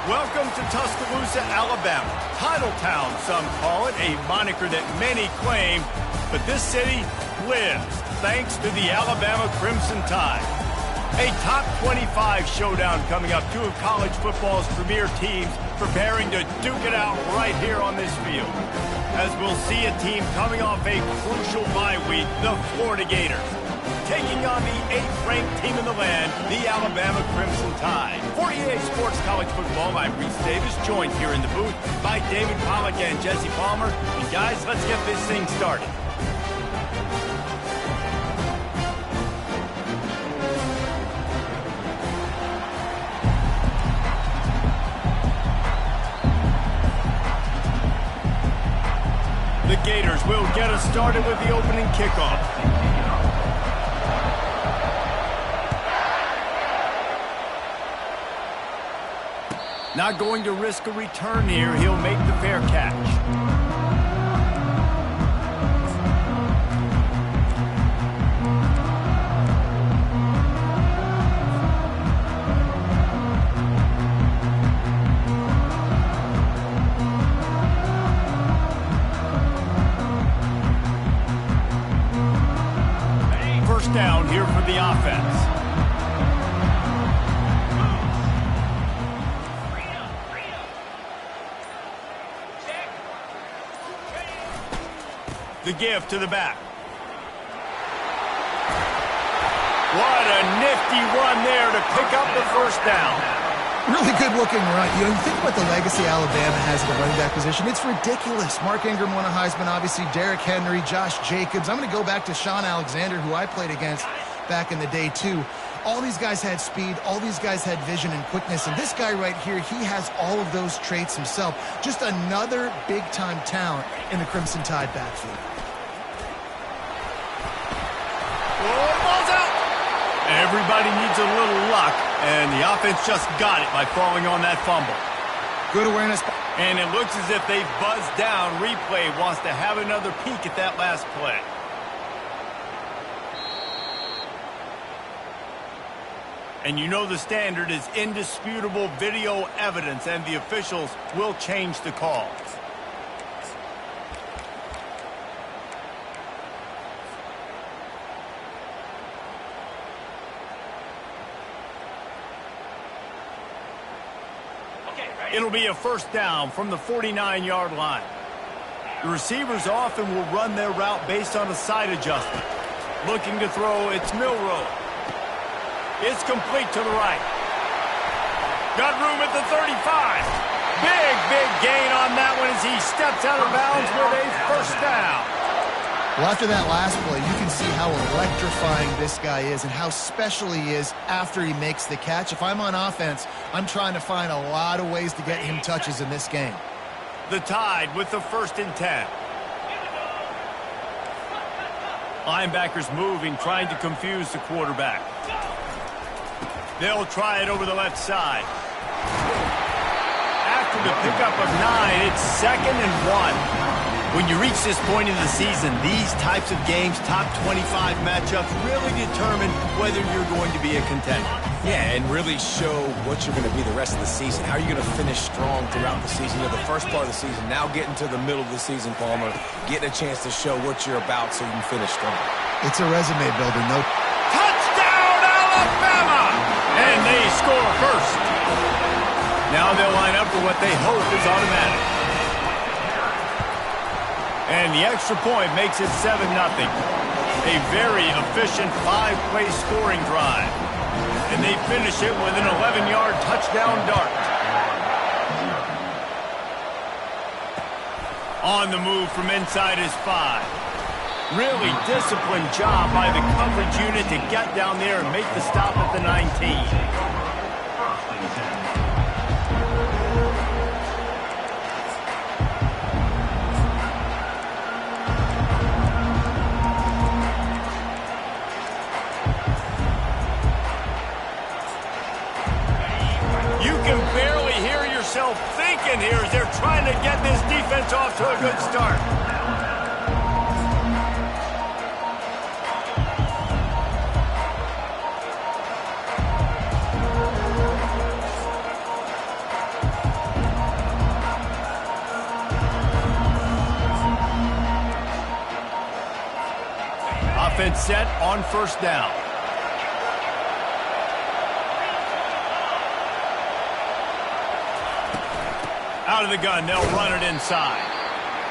Welcome to Tuscaloosa, Alabama. Title Town, some call it, a moniker that many claim, but this city lives thanks to the Alabama Crimson Tide. A top 25 showdown coming up, two of college football's premier teams preparing to duke it out right here on this field. As we'll see a team coming off a crucial bye week, the Florida Gators, taking on the 8th-ranked team in the land, the Alabama Crimson Tide. For EA Sports College Football, I'm Reese Davis, joined here in the booth by David Pollack and Jesse Palmer. And guys, let's get this thing started. The Gators will get us started with the opening kickoff. Not going to risk a return here. He'll make the fair catch. First down here for the offense. The give to the back. What a nifty run there to pick up the first down. Really good looking run. You think about the legacy Alabama has at the running back position. It's ridiculous. Mark Ingram won a Heisman, obviously Derrick Henry, Josh Jacobs. I'm going to go back to Sean Alexander, who I played against back in the day too. All these guys had speed. All these guys had vision and quickness. And this guy right here, he has all of those traits himself. Just another big-time talent in the Crimson Tide backfield. Ball's out. Everybody needs a little luck, and the offense just got it by falling on that fumble. Good awareness. And it looks as if they've buzzed down. Replay wants to have another peek at that last play. And you know the standard is indisputable video evidence, and the officials will change the calls. It'll be a first down from the 49-yard line. The receivers often will run their route based on a side adjustment. Looking to throw, it's Milroe. It's complete to the right. Got room at the 35. Big gain on that one as he steps out of bounds with a first down. Well, after that last play, you can see how electrifying this guy is and how special he is after he makes the catch. If I'm on offense, I'm trying to find a lot of ways to get him touches in this game. The Tide with the 1st and 10. Linebackers moving, trying to confuse the quarterback. They'll try it over the left side. After the pickup of 9, it's 2nd and 1. When you reach this point in the season, these types of games, top 25 matchups, really determine whether you're going to be a contender. Yeah, and really show what you're going to be the rest of the season. How are you going to finish strong throughout the season? You know, the first part of the season, now getting to the middle of the season, Palmer, getting a chance to show what you're about so you can finish strong. It's a resume builder, no. Touchdown, Alabama! And they score first. Now they'll line up for what they hope is automatic. And the extra point makes it 7-0. A very efficient 5-play scoring drive. And they finish it with an 11-yard touchdown dart. On the move from inside his 5. Really disciplined job by the coverage unit to get down there and make the stop at the 19. Thinking here as they're trying to get this defense off to a good start. set on first down. Out of the gun, they'll run it inside.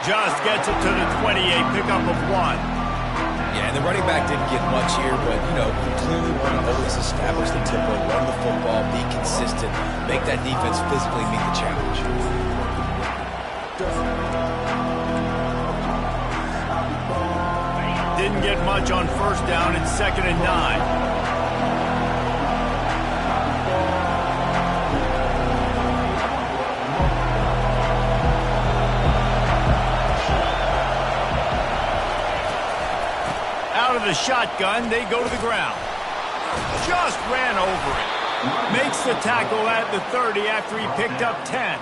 Just gets it to the 28, pickup of 1. Yeah, and the running back didn't get much here, but, you know, you clearly want to always establish the tempo, run the football, be consistent, make that defense physically meet the challenge. Didn't get much on first down. It's 2nd and 9. Out of the shotgun, they go to the ground. Just ran over it. Makes the tackle at the 30 after he picked up 10.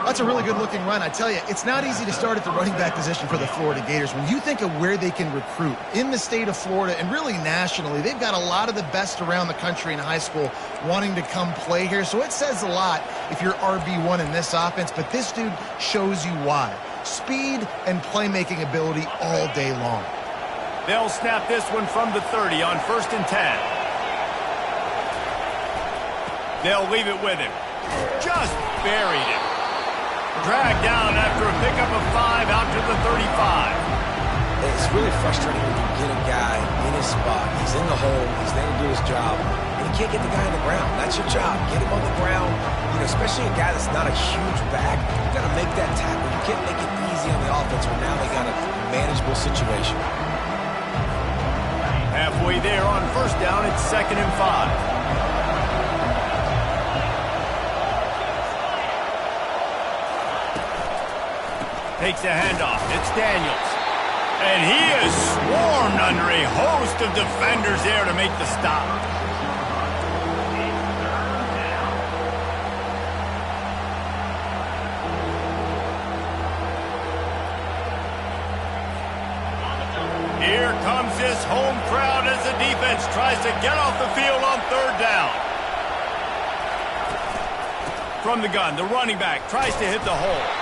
That's a really good-looking run. I tell you, it's not easy to start at the running back position for the Florida Gators. When you think of where they can recruit in the state of Florida and really nationally, they've got a lot of the best around the country in high school wanting to come play here. So it says a lot if you're RB1 in this offense, but this dude shows you why. Speed and playmaking ability all day long. They'll snap this one from the 30 on 1st and 10. They'll leave it with him. Just buried him. Dragged down after a pickup of 5 out to the 35. It's really frustrating when you get a guy in his spot. He's in the hole. He's there to do his job. And you can't get the guy on the ground. That's your job. Get him on the ground. You know, especially a guy that's not a huge back. You got to make that tackle. You can't make it easy on the offense where now they got a manageable situation. Halfway there on first down, it's 2nd and 5. Takes a handoff. It's Daniels. And he is swarmed under a host of defenders there to make the stop. Here comes this home crowd as the defense tries to get off the field on 3rd down. From the gun, the running back tries to hit the hole.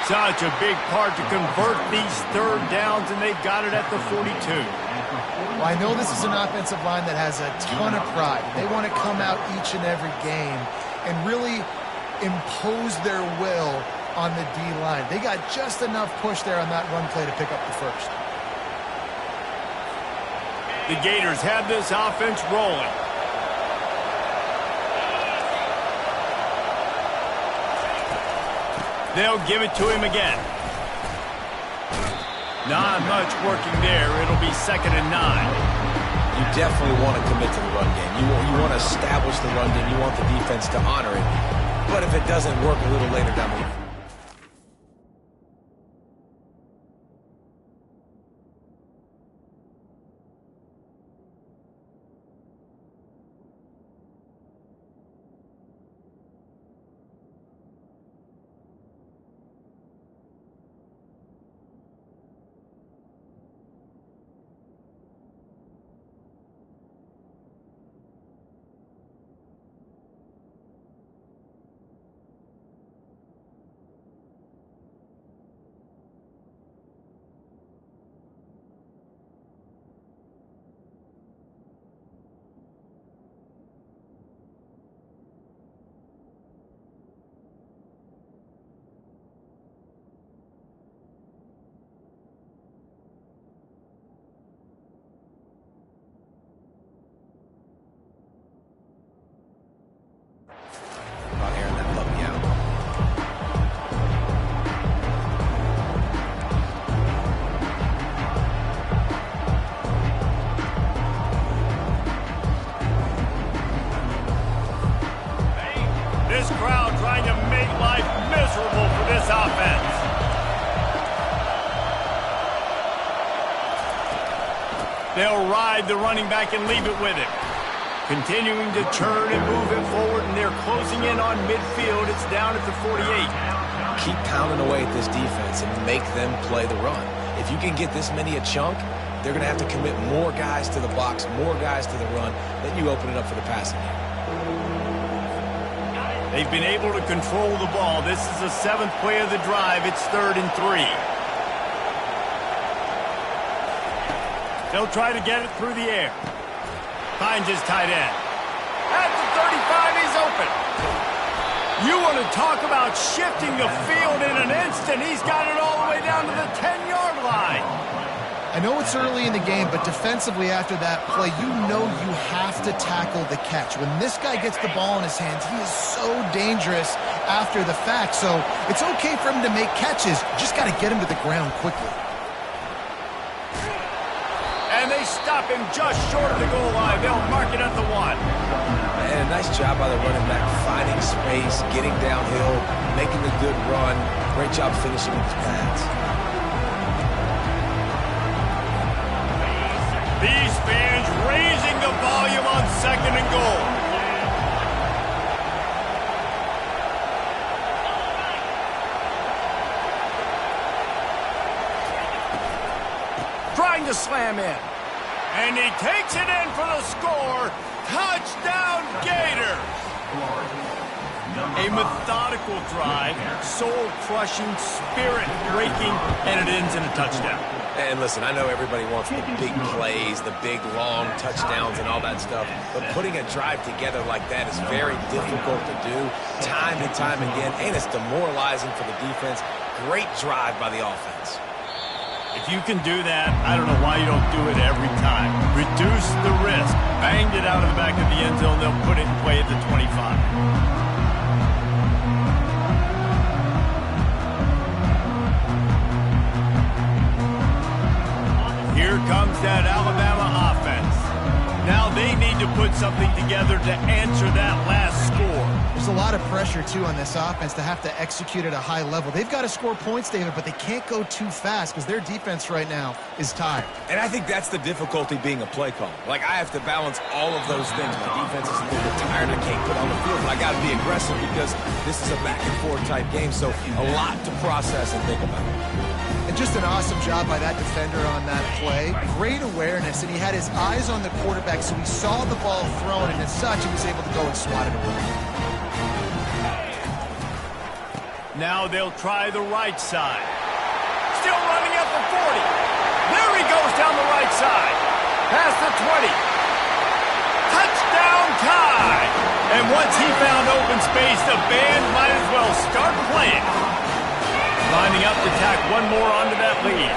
Such a big part to convert these 3rd downs, and they got it at the 42. Well, I know this is an offensive line that has a ton of pride. They want to come out each and every game and really impose their will on the D-line. They got just enough push there on that run play to pick up the first. The Gators have this offense rolling. They'll give it to him again. Not much working there. It'll be 2nd and 9. You definitely want to commit to the run game. You want to establish the run game. You want the defense to honor it. But if it doesn't work a little later down the line. This crowd trying to make life miserable for this offense. They'll ride the running back and leave it with him. Continuing to turn and move it forward, and they're closing in on midfield. It's down at the 48. Keep pounding away at this defense and make them play the run. If you can get this many a chunk, they're going to have to commit more guys to the box, more guys to the run. Then you open it up for the passing game. They've been able to control the ball. This is the 7th play of the drive. It's 3rd and 3. They'll try to get it through the air. Finds his tight end. At the 35, he's open. You want to talk about shifting the field in an instant. He's got it all the way down to the 10-yard line. I know it's early in the game, but defensively after that play, you know you have to tackle the catch. When this guy gets the ball in his hands, he is so dangerous after the fact. So it's okay for him to make catches. Just got to get him to the ground quickly. And they stop him just short of the goal line. They'll mark it at the 1. And a nice job by the running back, finding space, getting downhill, making a good run. Great job finishing with his pads. These fans raising the volume on 2nd and goal. Trying to slam in. And he takes it in for the score. Touchdown, Gators! A methodical drive, soul-crushing, spirit-breaking, and it ends in a touchdown. And listen, I know everybody wants the big plays, the big, long touchdowns and all that stuff, but putting a drive together like that is very difficult to do time and time again, and it's demoralizing for the defense. Great drive by the offense. If you can do that, I don't know why you don't do it every time. Reduce the risk. Banged it out of the back of the end zone. They'll put it in play at the 25. Here comes that Alabama offense. Now they need to put something together to answer that last score. There's a lot of pressure, too, on this offense to have to execute at a high level. They've got to score points, David, but they can't go too fast because their defense right now is tired. And I think that's the difficulty being a play caller. Like, I have to balance all of those things. My defense is a little bit tired. I can't put on the field, but I got to be aggressive because this is a back-and-forth type game, so a lot to process and think about. And just an awesome job by that defender on that play. Great awareness, and he had his eyes on the quarterback, so he saw the ball thrown, and as such, he was able to go and swat it away. Now they'll try the right side. Still running at the 40. There he goes down the right side. Past the 20. Touchdown tie. And once he found open space, the band might as well start playing. Lining up to tack one more onto that lead.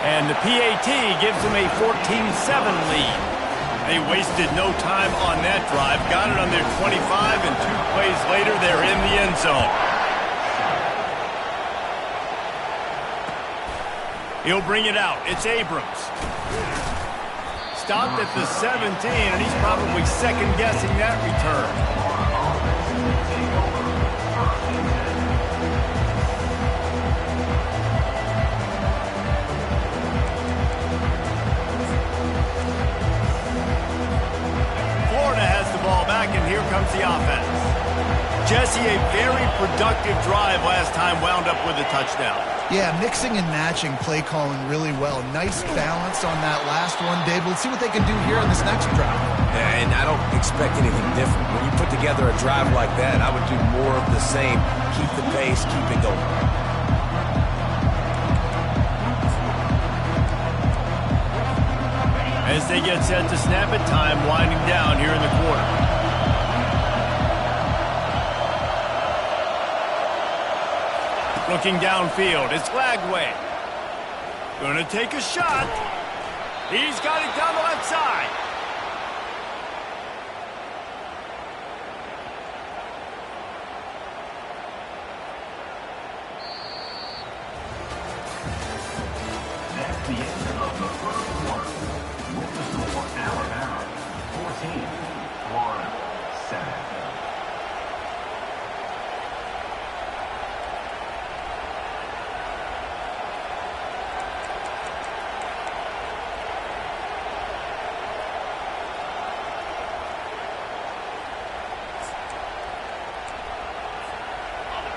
And the PAT gives them a 14-7 lead. They wasted no time on that drive. Got it on their 25, and 2 plays later, they're in the end zone. He'll bring it out. It's Abrams. Stopped at the 17, and he's probably second-guessing that return. And here comes the offense. Jesse, a very productive drive last time, wound up with a touchdown. Yeah, mixing and matching play calling really well. Nice balance on that last one, Dave. Let's see what they can do here on this next drive. And I don't expect anything different. When you put together a drive like that, I would do more of the same. Keep the pace, keep it going. As they get set to snap it, time winding down here in the quarter. Looking downfield, it's Lagway. Gonna take a shot. He's got it down the left side. That's the end of the first quarter. With the score, Alabama 14, Florida 7.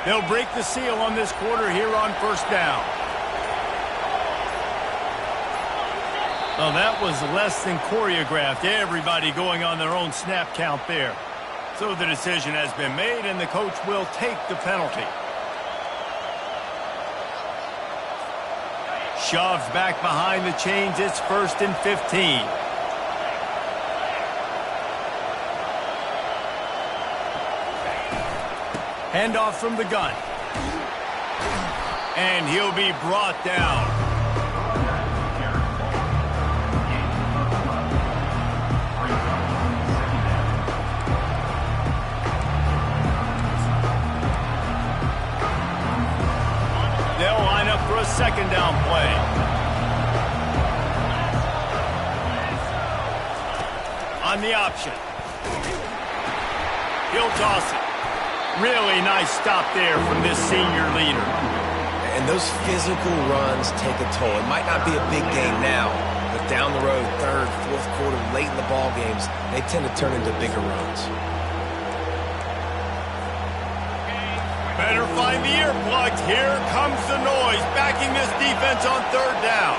They'll break the seal on this quarter here on first down. Well, that was less than choreographed. Everybody going on their own snap count there. So the decision has been made, and the coach will take the penalty. Shoves back behind the chains. It's 1st and 15. Handoff from the gun. And he'll be brought down. They'll line up for a 2nd down play. On the option. He'll toss it. Really nice stop there from this senior leader. And those physical runs take a toll. It might not be a big game now, but down the road, 3rd, 4th quarter, late in the ball games, they tend to turn into bigger runs. Better find the earplugs. Here comes the noise, backing this defense on 3rd down.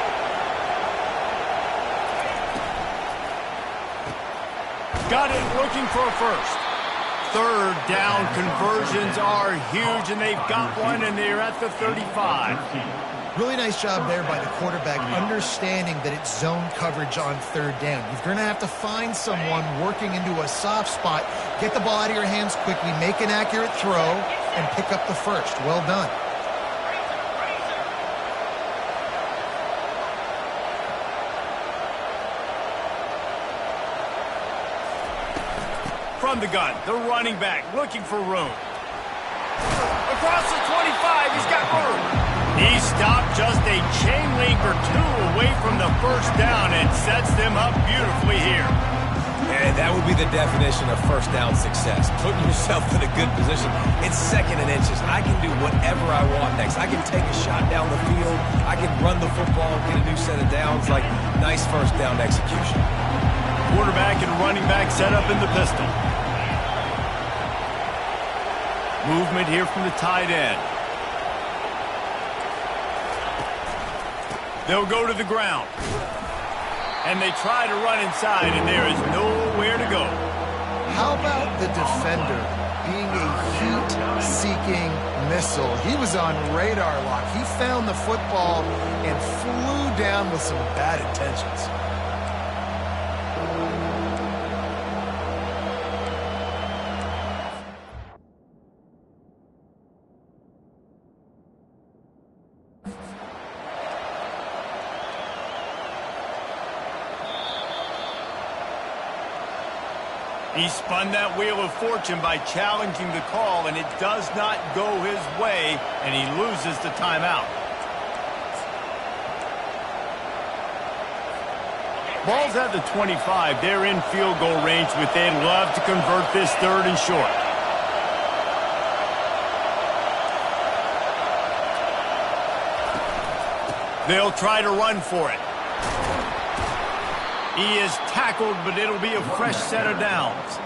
Got it, looking for a 1st. 3rd down conversions are huge, and they've got one, and they're at the 35. Really nice job there by the quarterback, understanding that it's zone coverage on 3rd down. You're going to have to find someone working into a soft spot, get the ball out of your hands quickly, make an accurate throw, and pick up the 1st. Well done. From the gun, the running back looking for room. Across the 25, he's got room. He stopped just a chain link or 2 away from the 1st down and sets them up beautifully here. And that would be the definition of 1st down success. Putting yourself in a good position. It's 2nd and inches. I can do whatever I want next. I can take a shot down the field. I can run the football, get a new set of downs. Like, nice 1st down execution. Quarterback and running back set up in the pistol. Movement here from the tight end. They'll go to the ground. And they try to run inside, and there is nowhere to go. How about the defender being a heat-seeking missile? He was on radar lock. He found the football and flew down with some bad intentions. He spun that wheel of fortune by challenging the call, and it does not go his way, and he loses the timeout. Ball's at the 25. They're in field goal range, but they'd love to convert this 3rd and short. They'll try to run for it. He is tackled, but it'll be a fresh set of downs.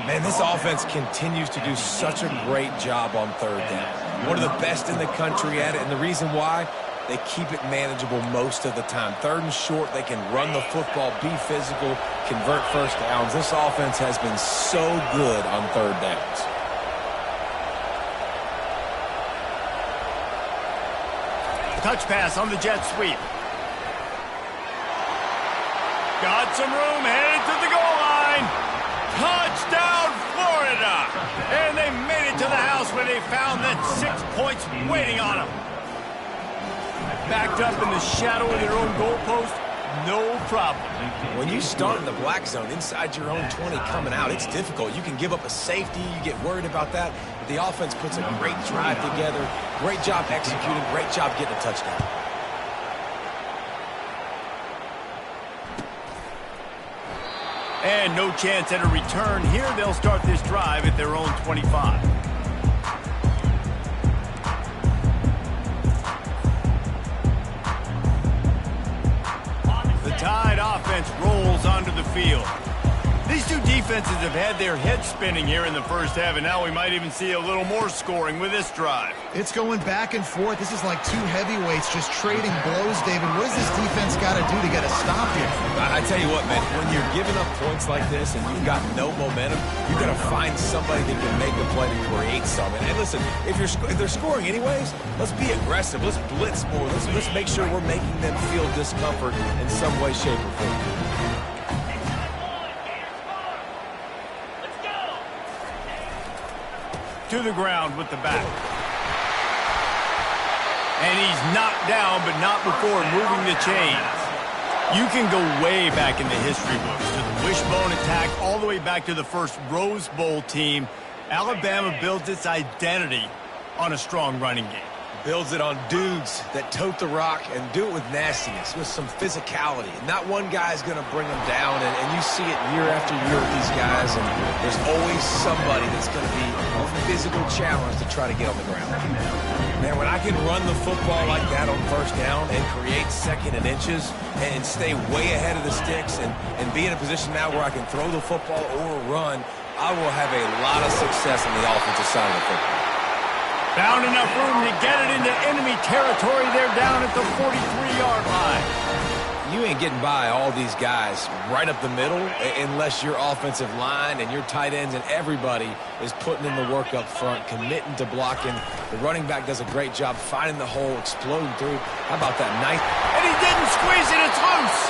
Man, this offense continues to do such a great job on 3rd down. One of the best in the country at it, and the reason why, they keep it manageable most of the time. 3rd and short, they can run the football, be physical, convert 1st downs. This offense has been so good on 3rd downs. Touch pass on the jet sweep. Got some room, headed to the goal line. Touchdown, Florida! And they made it to the house where they found that 6 points waiting on them. Backed up in the shadow of their own goalpost, no problem. When you start in the black zone inside your own 20 coming out, it's difficult. You can give up a safety, you get worried about that. But the offense puts a great drive together, great job executing, great job getting a touchdown. And no chance at a return here. They'll start this drive at their own 25. The Tide offense rolls onto the field. These two defenses have had their heads spinning here in the first half, and now we might even see a little more scoring with this drive. It's going back and forth. This is like two heavyweights just trading blows, David. What does this defense got to do to get a stop here? I tell you what, man, when you're giving up points like this and you've got no momentum, you've got to find somebody that can make a play to create something. And listen, if they're scoring anyways, let's be aggressive. Let's blitz more. Let's make sure we're making them feel discomfort in some way, shape, or form. To the ground with the back. And he's knocked down, but not before moving the chains. You can go way back in the history books to the wishbone attack, all the way back to the first Rose Bowl team. Alabama builds its identity on a strong running game. Builds it on dudes that tote the rock and do it with nastiness, with some physicality. Not one guy's going to bring them down, and you see it year after year with these guys, and there's always somebody that's going to be a physical challenge to try to get on the ground. Man, when I can run the football like that on first down and create second and inches and stay way ahead of the sticks and be in a position now where I can throw the football or run, I will have a lot of success on the offensive side of the football. Found enough room to get it into enemy territory. They're down at the 43-yard line. You ain't getting by all these guys right up the middle unless your offensive line and your tight ends and everybody is putting in the work up front, committing to blocking. The running back does a great job finding the hole, exploding through. How about that nice? And he didn't squeeze it. It's loose.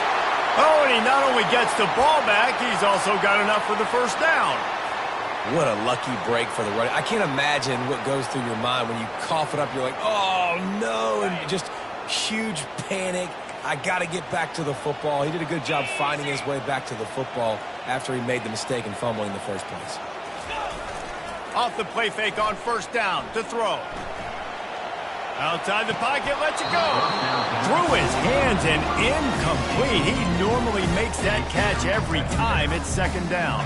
Oh, and he not only gets the ball back, he's also got enough for the first down. What a lucky break for the running. I can't imagine what goes through your mind when you cough it up. You're like, oh, no, and just huge panic. I got to get back to the football. He did a good job finding his way back to the football after he made the mistake and fumbling in the first place. Off the play fake on first down to throw. Outside the pocket, lets it go. Through his hands and incomplete. He normally makes that catch every time it's second down.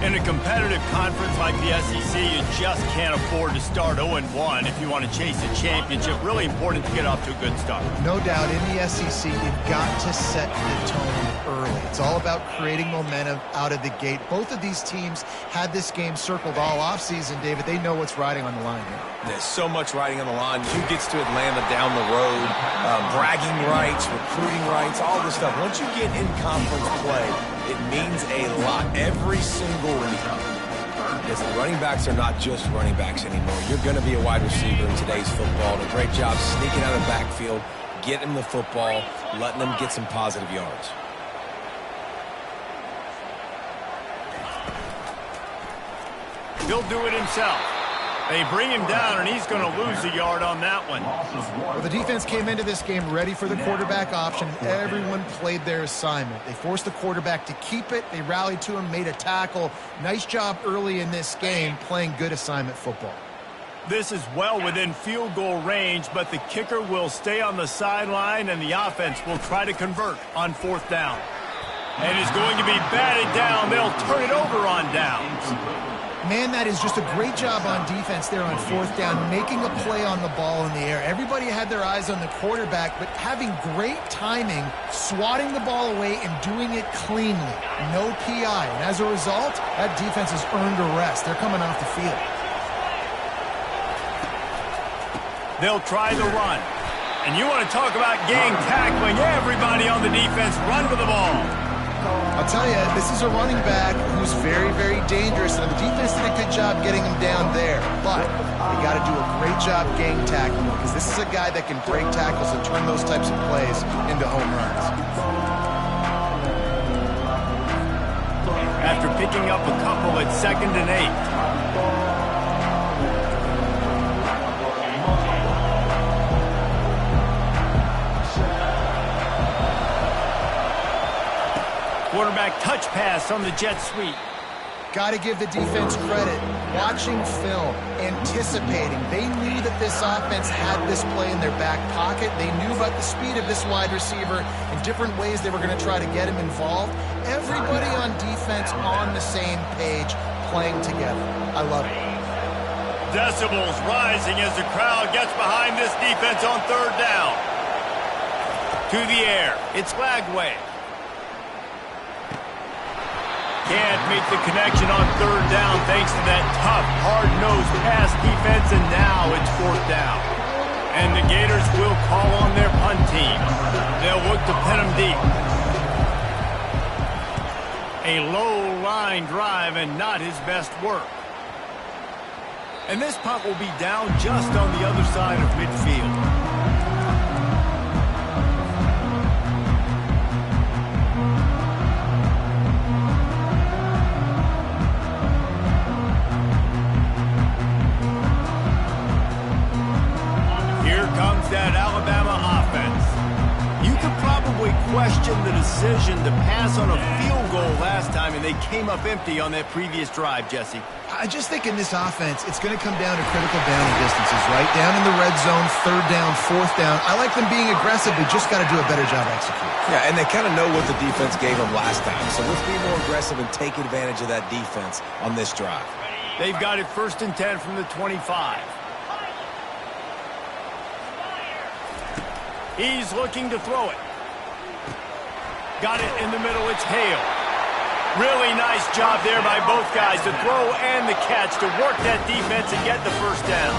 In a competitive conference like the SEC, you just can't afford to start 0-1 if you want to chase a championship. Really important to get off to a good start. No doubt, in the SEC, you've got to set the tone early. It's all about creating momentum out of the gate. Both of these teams had this game circled all offseason, David. They know what's riding on the line here. There's so much riding on the line. Who gets to Atlanta down the road, bragging rights, recruiting rights, all this stuff. Once you get in conference play, it means a lot every single week. Because the running backs are not just running backs anymore. You're going to be a wide receiver in today's football. And a great job sneaking out of the backfield, getting them the football, letting them get some positive yards. He'll do it himself. They bring him down, and he's going to lose a yard on that one. Well, the defense came into this game ready for the quarterback option. Everyone played their assignment. They forced the quarterback to keep it. They rallied to him, made a tackle. Nice job early in this game playing good assignment football. This is well within field goal range, but the kicker will stay on the sideline, and the offense will try to convert on fourth down. And is going to be batted down. They'll turn it over on downs. Man, that is just a great job on defense there on fourth down, making a play on the ball in the air. Everybody had their eyes on the quarterback, but having great timing, swatting the ball away, and doing it cleanly. No PI. And as a result, that defense has earned a rest. They're coming off the field. They'll try the run. And you want to talk about gang tackling. Everybody on the defense run to the ball. I'll tell you, this is a running back who's very, very dangerous, and the defense did a good job getting him down there. But they got to do a great job gang tackling him, because this is a guy that can break tackles and turn those types of plays into home runs. After picking up a couple at 2nd and 8. Quarterback touch pass on the jet sweep. Got to give the defense credit. Watching film, anticipating. They knew that this offense had this play in their back pocket. They knew about the speed of this wide receiver and different ways they were going to try to get him involved. Everybody on defense on the same page, playing together. I love it. Decibels rising as the crowd gets behind this defense on third down. To the air. It's Lagway. Can't make the connection on third down thanks to that tough, hard-nosed pass defense, and now it's fourth down. And the Gators will call on their punt team. They'll look to pin them deep. A low line drive and not his best work. And this punt will be down just on the other side of midfield. Here comes that Alabama offense. You could probably question the decision to pass on a field goal last time, and they came up empty on that previous drive, Jesse. I just think in this offense, it's going to come down to critical downing distances, right? Down in the red zone, third down, fourth down. I like them being aggressive. We just got to do a better job executing. Yeah, and they kind of know what the defense gave them last time. So let's be more aggressive and take advantage of that defense on this drive. They've got it 1st and 10 from the 25. He's looking to throw it. Got it in the middle. It's Hale. Really nice job there by both guys to throw and the catch to work that defense and get the first down.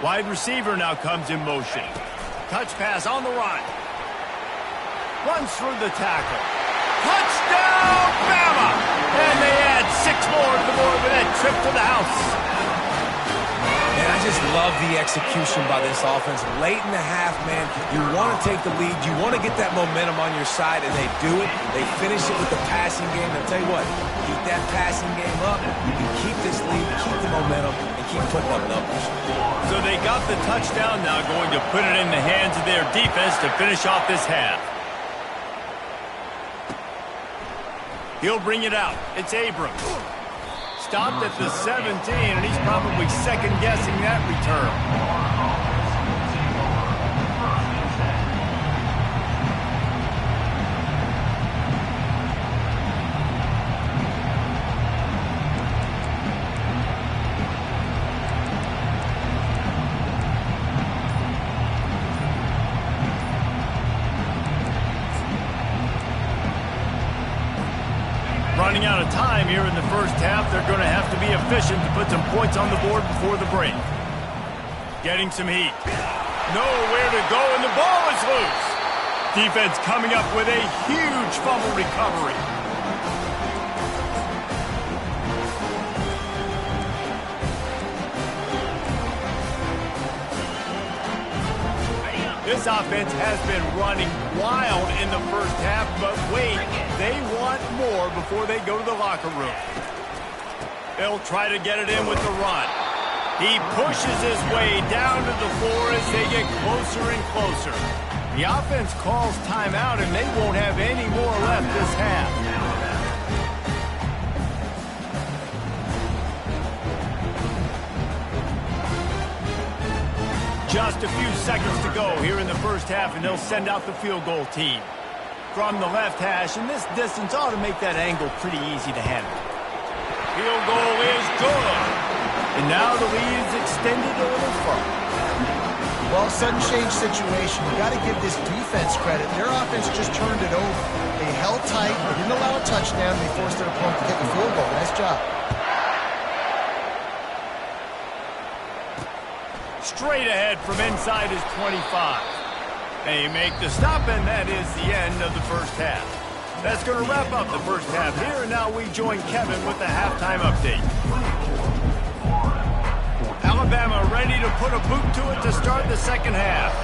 Wide receiver now comes in motion. Touch pass on the run. Runs through the tackle. Touchdown, Bama! And they add 6 more to the board with that trip to the house. And I just love the execution by this offense. Late in the half, man, you want to take the lead. You want to get that momentum on your side, and they do it. They finish it with the passing game. I'll tell you what, keep that passing game up. You can keep this lead, keep the momentum, and keep putting up numbers. So they got the touchdown now, going to put it in the hands of their defense to finish off this half. He'll bring it out. It's Abrams. Stopped at the 17, and he's probably second-guessing that return. Running out of time here in the first half. They're going to have to be efficient to put some points on the board before the break. Getting some heat. Nowhere to go, and the ball is loose. Defense coming up with a huge fumble recovery. This offense has been running wild in the first half, but wait, they want more before they go to the locker room. They'll try to get it in with the run. He pushes his way down to the floor as they get closer and closer. The offense calls timeout, and they won't have any more left this half. Just a few seconds to go here in the first half, and they'll send out the field goal team. From the left hash, and this distance ought to make that angle pretty easy to handle. Field goal is good. And now the lead is extended a little further. Well, sudden change situation. You got to give this defense credit. Their offense just turned it over. They held tight. They didn't allow a touchdown. They forced their opponent to kick a field goal. Nice job. Straight ahead from inside his 25. They make the stop, and that is the end of the first half. That's going to wrap up the first half here, and now we join Kevin with the halftime update. Alabama ready to put a boot to it to start the second half.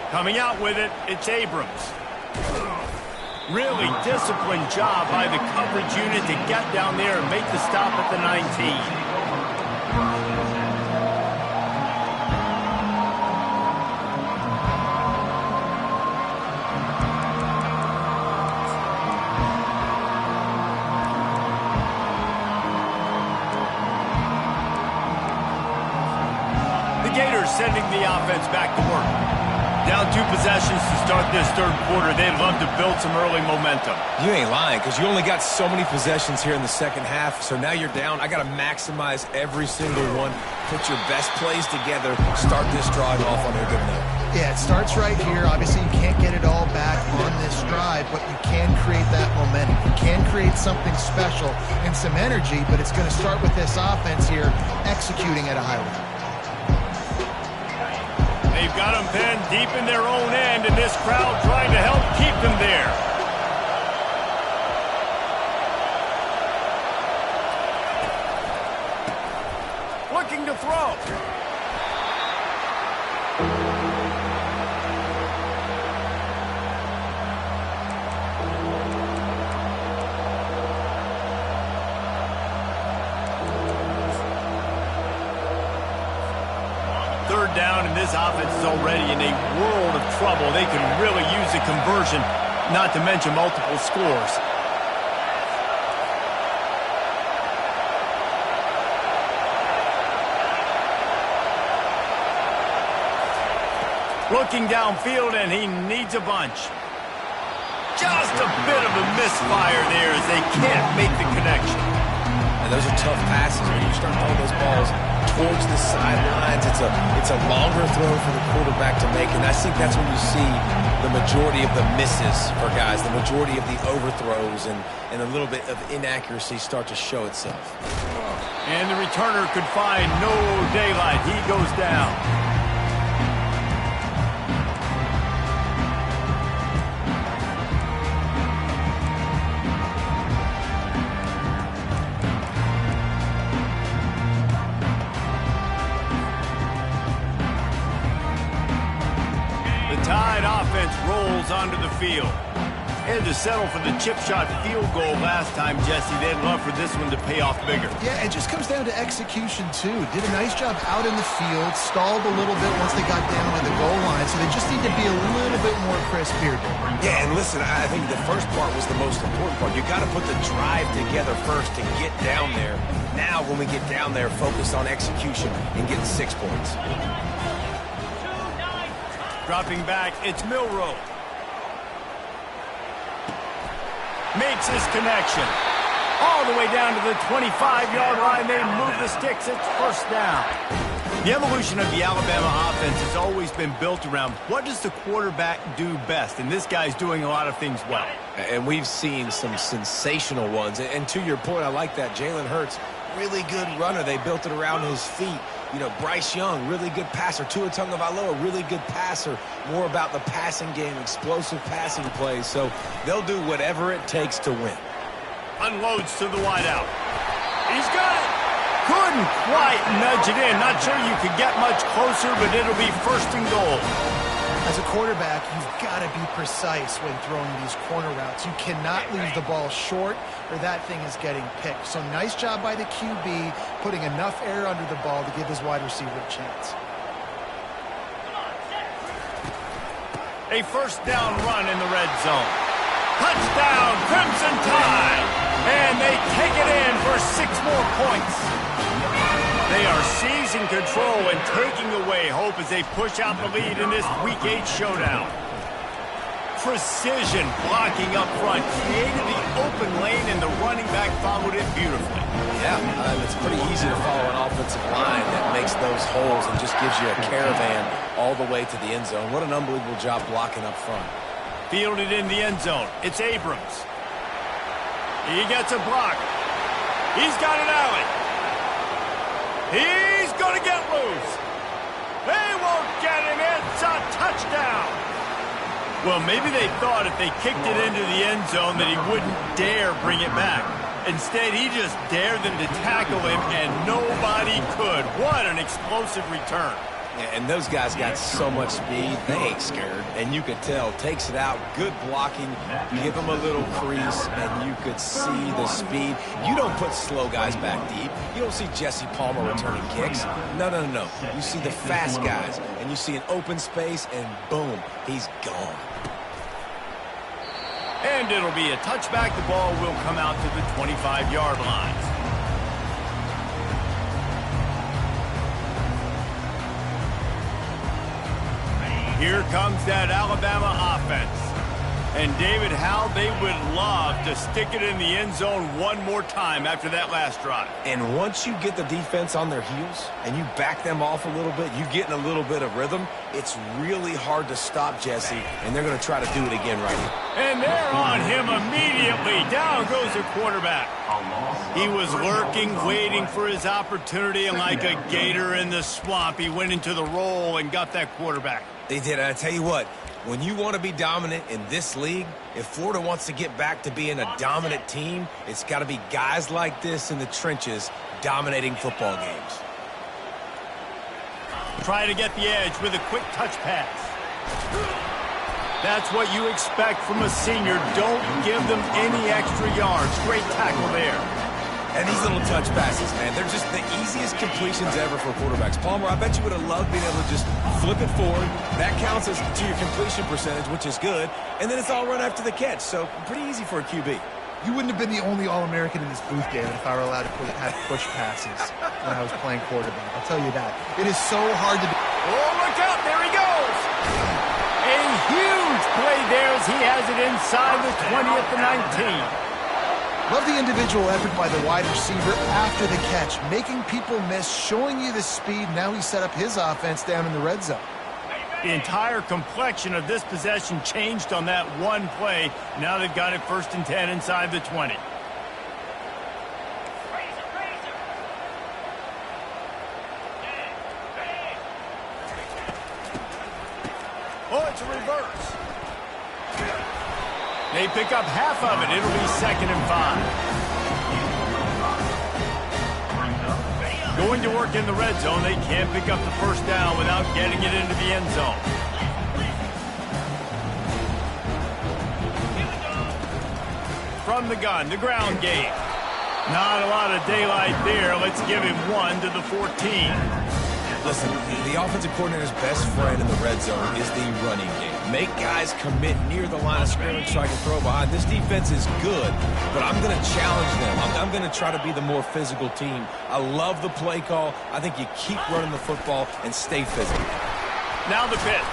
Coming out with it, it's Abrams. Really disciplined job by the coverage unit to get down there and make the stop at the 19. The Gators sending the offense back to work. Down 2 possessions to start this third quarter. They'd love to build some early momentum. You ain't lying, because you only got so many possessions here in the second half, so now you're down. I got to maximize every single one. Put your best plays together. Start this drive off on a good note. Yeah, it starts right here. Obviously, you can't get it all back. on this drive, but you can create that momentum. You can create something special and some energy, but it's going to start with this offense here executing at a high level. They've got them pinned deep in their own end, and this crowd trying to help keep them there. Looking to throw. Third down, and this offense is already in a world of trouble. They can really use a conversion, not to mention multiple scores. Looking downfield, and he needs a bunch. Just a bit of a misfire there as they can't make the connection. And those are tough passes. When you start throwing those balls towards the sidelines, it's a longer throw for the quarterback to make, and I think that's when you see the majority of the misses for guys, the majority of the overthrows and a little bit of inaccuracy start to show itself. And the returner could find no daylight. He goes down. Tide offense rolls onto the field. And to settle for the chip shot field goal last time, Jesse, they'd love for this one to pay off bigger. Yeah, it just comes down to execution, too. Did a nice job out in the field, stalled a little bit once they got down to the goal line, so they just need to be a little bit more crisp here. Yeah, and listen, I think the first part was the most important part. You got to put the drive together first to get down there. Now, when we get down there, focus on execution and getting 6 points. Dropping back, it's Milroe. Makes his connection. All the way down to the 25-yard line. They move the sticks. It's first down. The evolution of the Alabama offense has always been built around what does the quarterback do best? And this guy's doing a lot of things well. And we've seen some sensational ones. And to your point, I like that. Jalen Hurts, really good runner. They built it around his feet. You know, Bryce Young, really good passer. Tua Tagovailoa, really good passer. More about the passing game, explosive passing plays. So they'll do whatever it takes to win. Unloads to the wideout. He's got it. Couldn't quite nudge it in. Not sure you could get much closer, but it'll be first and goal. As a quarterback, you've got to be precise when throwing these corner routes. You cannot leave the ball short or that thing is getting picked. So nice job by the QB putting enough air under the ball to give his wide receiver a chance. A first down run in the red zone. Touchdown, Crimson Tide! And they take it in for 6 more points. They are seizing control and taking away hope as they push out the lead in this Week 8 showdown. Precision blocking up front created the open lane, and the running back followed it beautifully. Yeah, it's pretty easy to follow an offensive line that makes those holes and just gives you a caravan all the way to the end zone. What an unbelievable job blocking up front. Fielded in the end zone. It's Abrams. He gets a block. He's got an alley. He's going to get loose. They won't get him. It's a touchdown. Well, maybe they thought if they kicked it into the end zone that he wouldn't dare bring it back. Instead, he just dared them to tackle him, and nobody could. What an explosive return. Yeah, and those guys got so much speed, they ain't scared. And you could tell, takes it out, good blocking, give them a little crease, and you could see the speed. You don't put slow guys back deep. You don't see Jesse Palmer returning kicks. No. You see the fast guys, and you see an open space, and boom, he's gone. And it'll be a touchback. The ball will come out to the 25-yard line. Here comes that Alabama offense. And, David, how they would love to stick it in the end zone one more time after that last drive. And once you get the defense on their heels and you back them off a little bit, you get in a little bit of rhythm, it's really hard to stop Jesse, and they're going to try to do it again right here. And they're on him immediately. Down goes the quarterback. He was lurking, waiting for his opportunity, and like a gator in the swamp, he went into the roll and got that quarterback. They did, and I tell you what, when you want to be dominant in this league, if Florida wants to get back to being a dominant team, it's got to be guys like this in the trenches dominating football games. Try to get the edge with a quick touch pass. That's what you expect from a senior. Don't give them any extra yards. Great tackle there. And these little touch passes, man, they're just the easiest completions ever for quarterbacks. Palmer, I bet you would have loved being able to just flip it forward. That counts as to your completion percentage, which is good. And then it's all run after the catch, so pretty easy for a QB. You wouldn't have been the only All-American in this booth, David, if I were allowed to have push passes when I was playing quarterback. I'll tell you that. It is so hard to do. Oh, look out. There he goes. A huge play there as he has it inside the 20 at the 19. Love the individual effort by the wide receiver after the catch, making people miss, showing you the speed. Now he set up his offense down in the red zone. The entire complexion of this possession changed on that one play. Now they've got it 1st and 10 inside the 20. Oh, it's a reverse. They pick up half of it. It'll be 2nd and 5. Going to work in the red zone. They can't pick up the 1st down without getting it into the end zone. From the gun, the ground game. Not a lot of daylight there. Let's give him 1 to the 14. Listen, the offensive coordinator's best friend in the red zone is the running game. Make guys commit near the line of scrimmage so I can throw behind. This defense is good, but I'm going to challenge them. I'm going to try to be the more physical team. I love the play call. I think you keep running the football and stay physical. Now the pitch.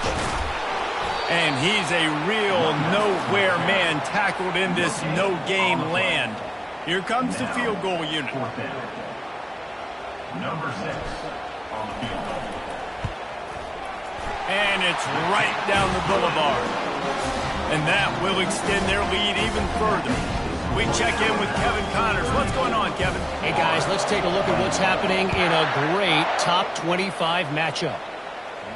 And he's a real nowhere man tackled in this no-game land. Here comes the field goal unit. Number 6 on the field goal. And it's right down the boulevard. And that will extend their lead even further. We check in with Kevin Connors. What's going on, Kevin? Hey, guys, let's take a look at what's happening in a great top 25 matchup.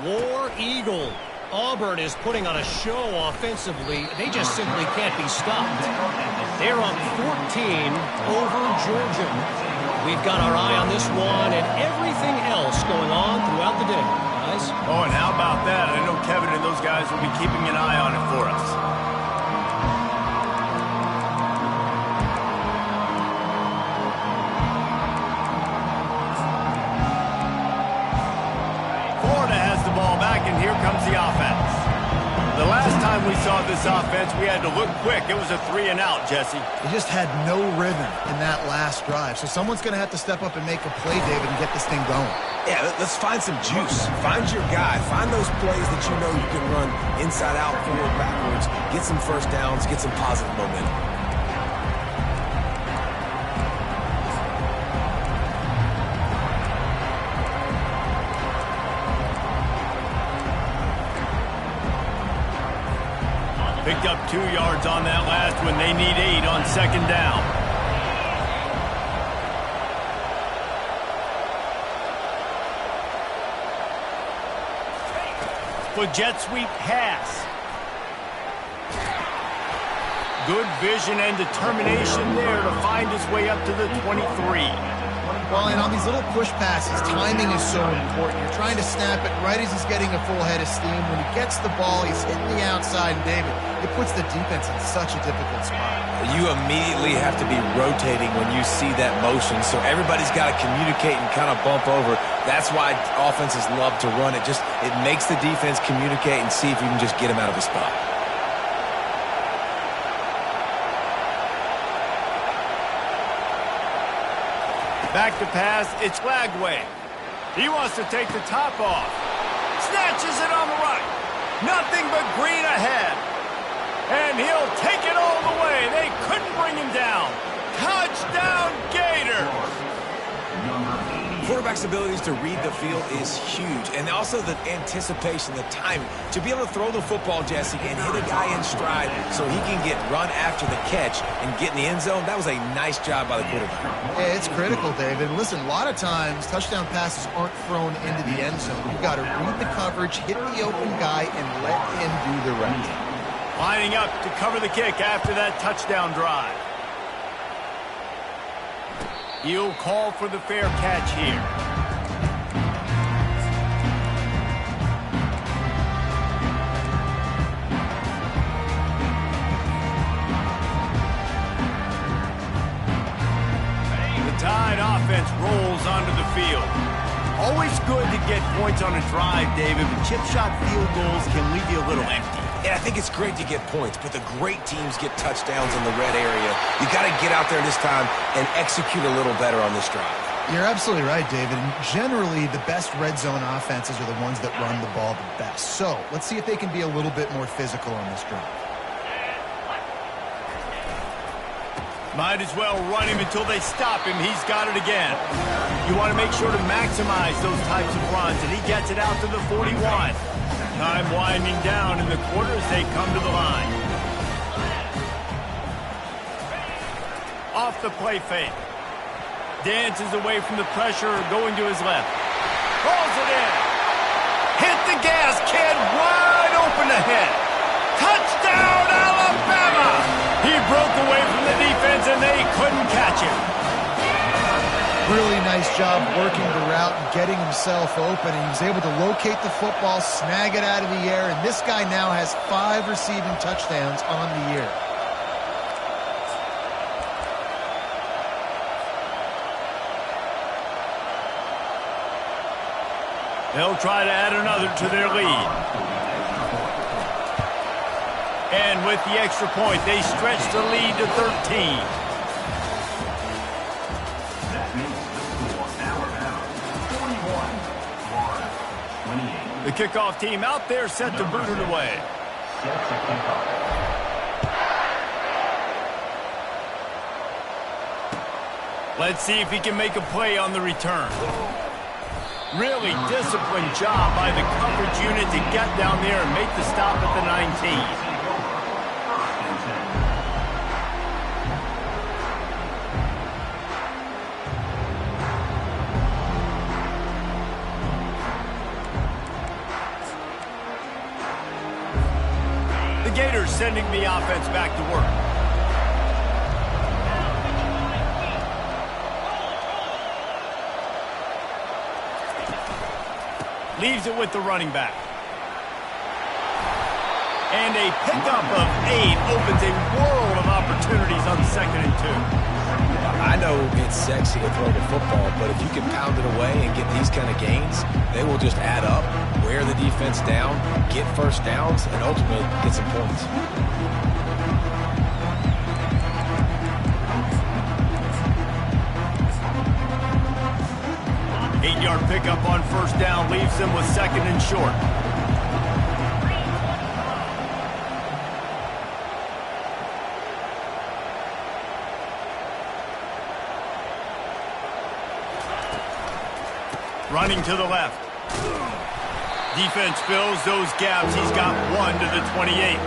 War Eagle. Auburn is putting on a show offensively. They just simply can't be stopped. They're up 14 over Georgia. We've got our eye on this one and everything else going on throughout the day, guys. Oh, and how about that? I know Kevin and those guys will be keeping an eye on it for us. Florida has the ball back, and here comes the offense. The last time we saw this offense, we had to look quick. It was a 3-and-out, Jesse. They just had no rhythm in that last drive. So someone's going to have to step up and make a play, David, and get this thing going. Yeah, let's find some juice. Find your guy. Find those plays that you know you can run inside out, forward, backwards. Get some 1st downs. Get some positive momentum. Picked up 2 yards on that last one. They need 8 on 2nd down. With jet sweep pass. Good vision and determination there to find his way up to the 23. Well, and on these little push passes, timing is so important. You're trying to snap it right as he's getting a full head of steam. When he gets the ball, he's hitting the outside, and David, it puts the defense in such a difficult spot. You immediately have to be rotating when you see that motion, so everybody's got to communicate and kind of bump over. That's why offenses love to run it. It makes the defense communicate and see if you can just get him out of the spot. Back to pass, it's Lagway. He wants to take the top off. Snatches it on the right. Nothing but green ahead. And he'll take it all the way. They couldn't bring him down. Touchdown, Gators! Quarterback's abilities to read the field is huge, and also the anticipation, the timing. To be able to throw the football, Jesse, and hit a guy in stride so he can get run after the catch and get in the end zone, that was a nice job by the quarterback. Yeah, it's critical, David. Listen, a lot of times touchdown passes aren't thrown into the end zone. You've got to read the coverage, hit the open guy, and let him do the rest. Lining up to cover the kick after that touchdown drive. He'll call for the fair catch here. The Tide offense rolls onto the field. Always good to get points on a drive, David, but chip shot field goals can leave you a little empty. Yeah, I think it's great to get points, but the great teams get touchdowns in the red area. You got to get out there this time and execute a little better on this drive. You're absolutely right, David. And generally, the best red zone offenses are the ones that run the ball the best. So let's see if they can be a little bit more physical on this drive. Might as well run him until they stop him. He's got it again. You want to make sure to maximize those types of runs, and he gets it out to the 41. Time winding down in the quarter as they come to the line. Off the play fake. Dances away from the pressure, going to his left. Pulls it in. Hit the gas, kid. Wide open ahead. Touchdown, Alabama! He broke away from the defense, and they couldn't catch him. Really nice job working the route and getting himself open. And he was able to locate the football, snag it out of the air, and this guy now has 5 receiving touchdowns on the year. They'll try to add another to their lead. And with the extra point, they stretch the lead to 13. The kickoff team out there set to boot it away. Let's see if he can make a play on the return. Really disciplined job by the coverage unit to get down there and make the stop at the 19. The Gators sending the offense back to work. Leaves it with the running back. And a pickup of 8 opens a world of opportunities on 2nd and 2. I know it's sexy to throw the football, but if you can pound it away and get these kind of gains, they will just add up, wear the defense down, get first downs, and ultimately get some points. Eight-yard pickup on first down leaves them with 2nd and short. Running to the left. Defense fills those gaps. He's got 1 to the 28.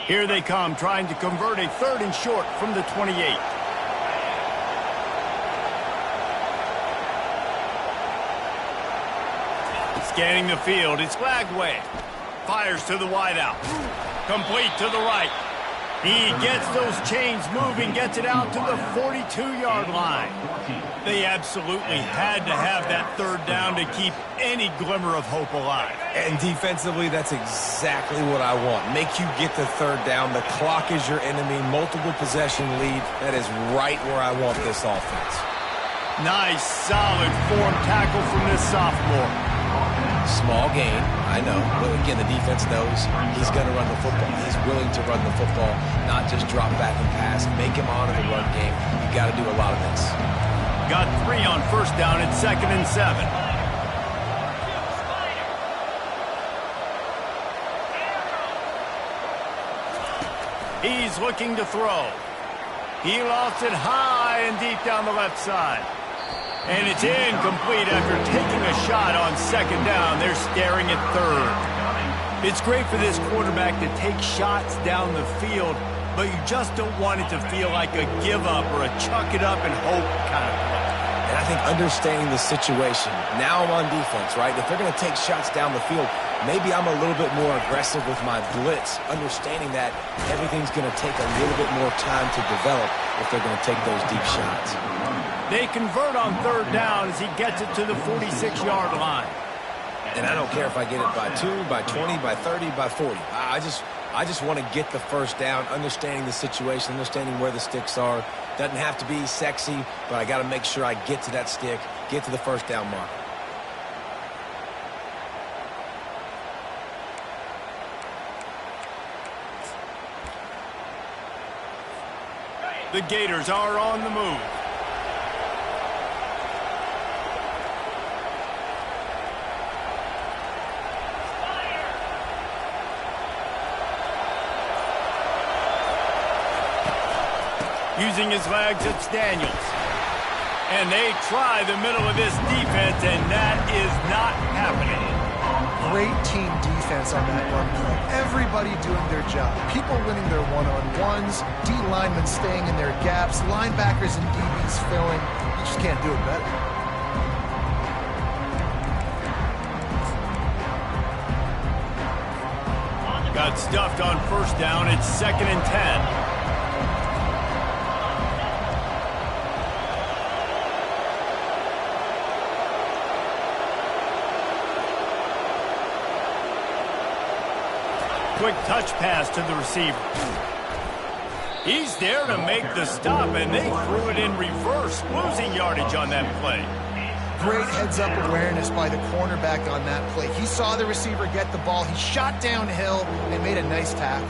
Here they come, trying to convert a 3rd and short from the 28. Scanning the field, it's flagged away. Fires to the wideout. Complete to the right. He gets those chains moving, gets it out to the 42-yard line. They absolutely had to have that third down to keep any glimmer of hope alive. And defensively, that's exactly what I want. Make you get the third down. The clock is your enemy. Multiple possession lead. That is right where I want this offense. Nice, solid form tackle from this sophomore. Small gain, I know. But again, the defense knows he's going to run the football. He's willing to run the football, not just drop back and pass. Make him honor the run game. You got to do a lot of this. Got 3 on first down at 2nd and 7. He's looking to throw. He lost it high and deep down the left side. And it's incomplete after taking a shot on 2nd down. They're staring at 3rd. It's great for this quarterback to take shots down the field, but you just don't want it to feel like a give-up or a chuck-it-up and hope kind of play. And I think understanding the situation, now I'm on defense, right? If they're going to take shots down the field, maybe I'm a little bit more aggressive with my blitz, understanding that everything's going to take a little bit more time to develop if they're going to take those deep shots. They convert on 3rd down as he gets it to the 46-yard line. And I don't care if I get it by 2, by 20, by 30, by 40. I just want to get the first down, understanding the situation, understanding where the sticks are. Doesn't have to be sexy, but I got to make sure I get to that stick, get to the first down marker. The Gators are on the move. Using his legs, it's Daniels. And they try the middle of this defense, and that is not happening. Great team defense on that run play. Everybody doing their job. People winning their one-on-ones, D linemen staying in their gaps, linebackers and DBs filling. You just can't do it better. Got stuffed on first down. It's 2nd and 10. Quick touch pass to the receiver. He's there to make the stop, and they threw it in reverse, losing yardage on that play. Great heads-up awareness by the cornerback on that play. He saw the receiver get the ball. He shot downhill and made a nice tackle.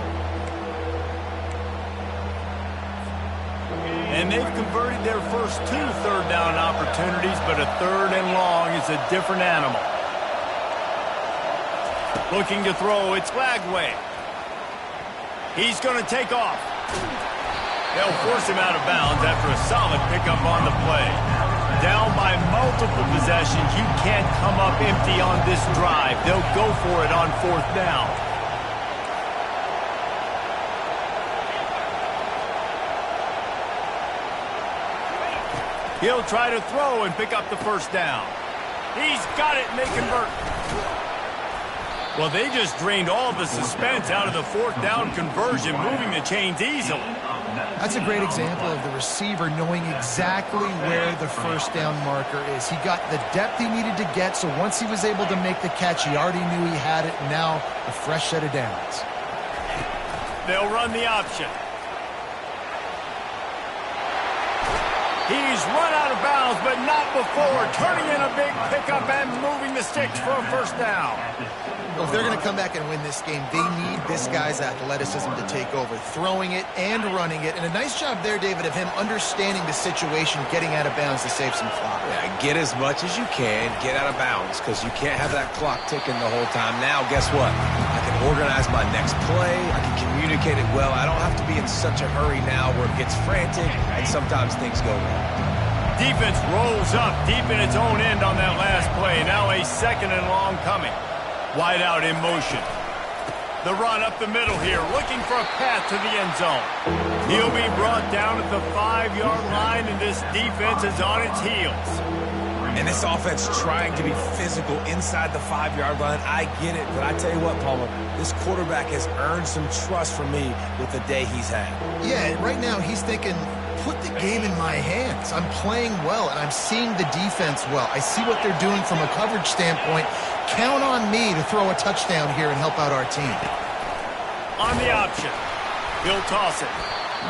And they've converted their first 2 third down opportunities, but a 3rd and long is a different animal. Looking to throw, it's Lagway. He's going to take off. They'll force him out of bounds after a solid pickup on the play. Down by multiple possessions, you can't come up empty on this drive. They'll go for it on 4th down. He'll try to throw and pick up the first down. He's got it, and they convert. Well, they just drained all the suspense out of the 4th down conversion, moving the chains easily. That's a great example of the receiver knowing exactly where the first down marker is. He got the depth he needed to get, so once he was able to make the catch, he already knew he had it, and now a fresh set of downs. They'll run the option. He's run out of bounds, but not before turning in a big pickup and moving the sticks for a first down. Well, if they're going to come back and win this game, they need this guy's athleticism to take over, throwing it and running it. And a nice job there, David, of him understanding the situation, getting out of bounds to save some clock. Yeah, get as much as you can, get out of bounds, because you can't have that clock ticking the whole time. Now, guess what? I can organize my next play. I can communicate it well. I don't have to be in such a hurry now where it gets frantic and sometimes things go wrong. Defense rolls up deep in its own end on that last play. Now a 2nd and long coming. Wide out in motion. The run up the middle here, looking for a path to the end zone. He'll be brought down at the 5-yard line, and this defense is on its heels. And this offense trying to be physical inside the 5-yard line. I get it, but I tell you what, Palmer, this quarterback has earned some trust from me with the day he's had. Yeah, right now he's thinking, put the game in my hands. I'm playing well, and I'm seeing the defense well. I see what they're doing from a coverage standpoint. Count on me to throw a touchdown here and help out our team. On the option, he'll toss it.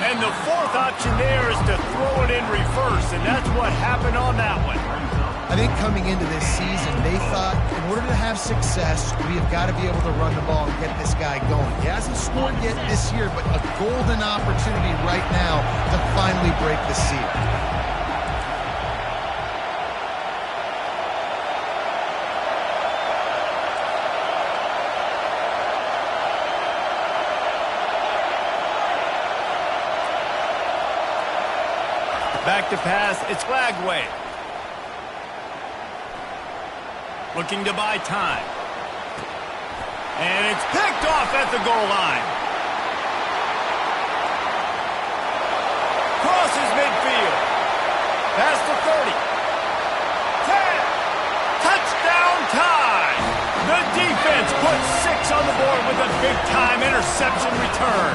And the fourth option there is to throw it in reverse, and that's what happened on that one. I think coming into this season, they thought in order to have success, we have got to be able to run the ball and get this guy going. He hasn't scored yet this year, but a golden opportunity right now to finally break the seal. Back to pass, it's Lagway. Looking to buy time. And it's picked off at the goal line. Crosses midfield. Past the 30. 10. Touchdown time. The defense puts 6 on the board with a big-time interception return.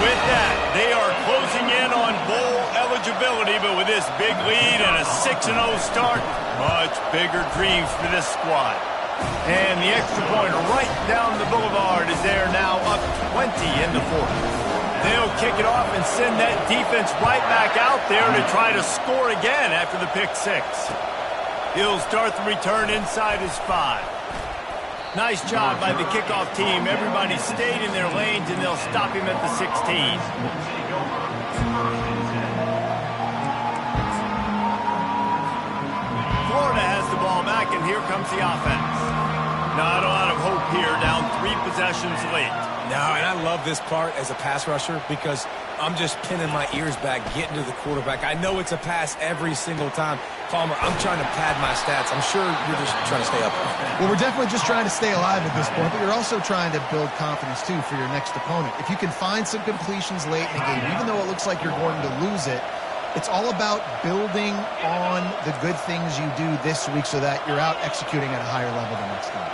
With that, they are closing in on bowl eligibility, but with this big lead and a 6-0 start, much bigger dreams for this squad. And the extra point right down the boulevard is there now, up 20 in the fourth. They'll kick it off and send that defense right back out there to try to score again after the pick 6. He'll start the return inside his 5. Nice job by the kickoff team. Everybody stayed in their lanes, and they'll stop him at the 16. Florida has the ball back, and here comes the offense. Not a lot of hope here, down 3 possessions late. No, and I love this part as a pass rusher because I'm just pinning my ears back, getting to the quarterback. I know it's a pass every single time. Palmer, I'm trying to pad my stats. I'm sure you're just trying to stay up. Well, we're definitely just trying to stay alive at this point, but you're also trying to build confidence, too, for your next opponent. If you can find some completions late in the game, even though it looks like you're going to lose it, it's all about building on the good things you do this week so that you're out executing at a higher level the next time.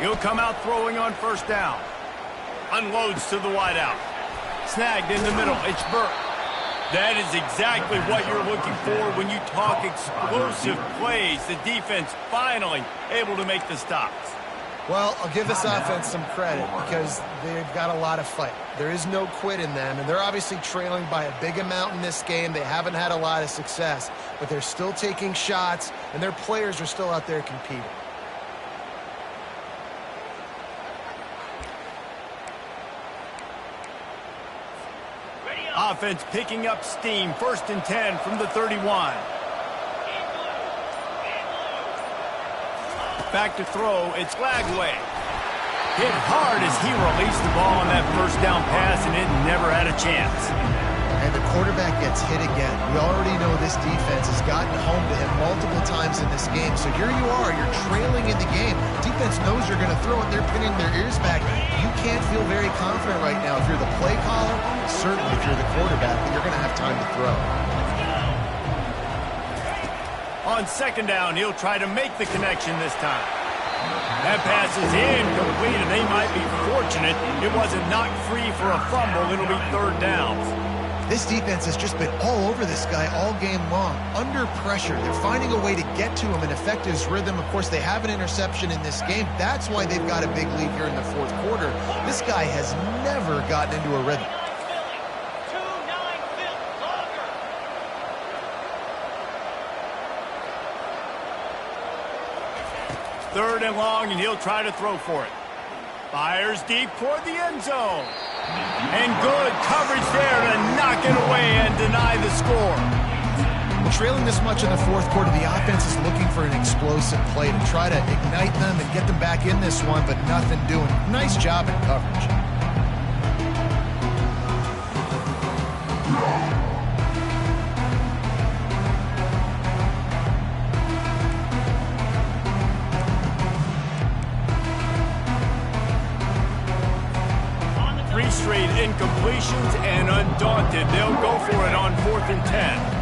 He'll come out throwing on first down. Unloads to the wideout. Snagged in the middle. It's Burke. That is exactly what you're looking for when you talk explosive plays. The defense finally able to make the stops. Well, I'll give this offense some credit because they've got a lot of fight. There is no quit in them, and they're obviously trailing by a big amount in this game. They haven't had a lot of success, but they're still taking shots, and their players are still out there competing. Offense picking up steam. 1st and 10 from the 31. Back to throw. It's Lagway. Hit hard as he released the ball on that first down pass, and it never had a chance. And the quarterback gets hit again. We already know this defense has gotten home to him multiple times in this game. So here you are. You're trailing in the game. Defense knows you're going to throw it. They're pinning their ears back. You can't feel very confident right now. If you're the play caller, certainly if you're the quarterback, but you're going to have time to throw. On 2nd down, he'll try to make the connection this time. That pass is incomplete, and they might be fortunate it wasn't knocked free for a fumble. It'll be 3rd down. This defense has just been all over this guy all game long. Under pressure, they're finding a way to get to him and affect his rhythm. Of course, they have an interception in this game. That's why they've got a big lead here in the 4th quarter. This guy has never gotten into a rhythm. Third and long, and he'll try to throw for it. Fires deep toward the end zone. And good coverage there to knock it away and deny the score. Well, trailing this much in the 4th quarter, the offense is looking for an explosive play to try to ignite them and get them back in this one, but nothing doing. Nice job in coverage. formations, and undaunted, they'll go for it on 4th and 10.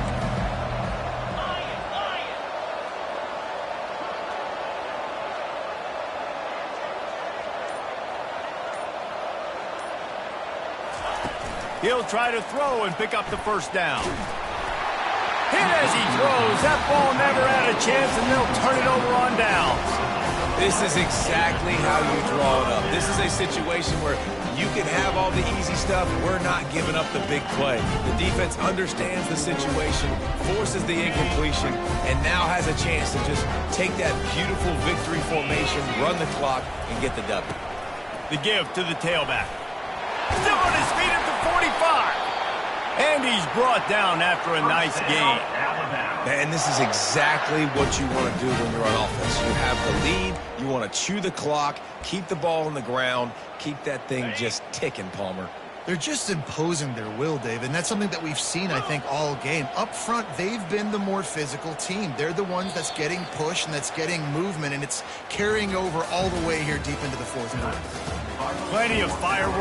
He'll try to throw and pick up the first down. Hit as he throws. That ball never had a chance, and they'll turn it over on downs. This is exactly how you draw it up. This is a situation where you can have all the easy stuff. We're not giving up the big play. The defense understands the situation, forces the incompletion, and now has a chance to just take that beautiful victory formation, run the clock, and get the W. The give to the tailback. Still on his feet at the 45. And he's brought down after a nice game. Man, this is exactly what you want to do when you're on offense. You have the lead, you want to chew the clock, keep the ball on the ground, keep that thing just ticking, Palmer. They're just imposing their will, David, and that's something that we've seen, I think, all game. Up front, they've been the more physical team. They're the ones that's getting pushed and that's getting movement, and it's carrying over all the way here deep into the fourth quarter. Plenty of fireworks.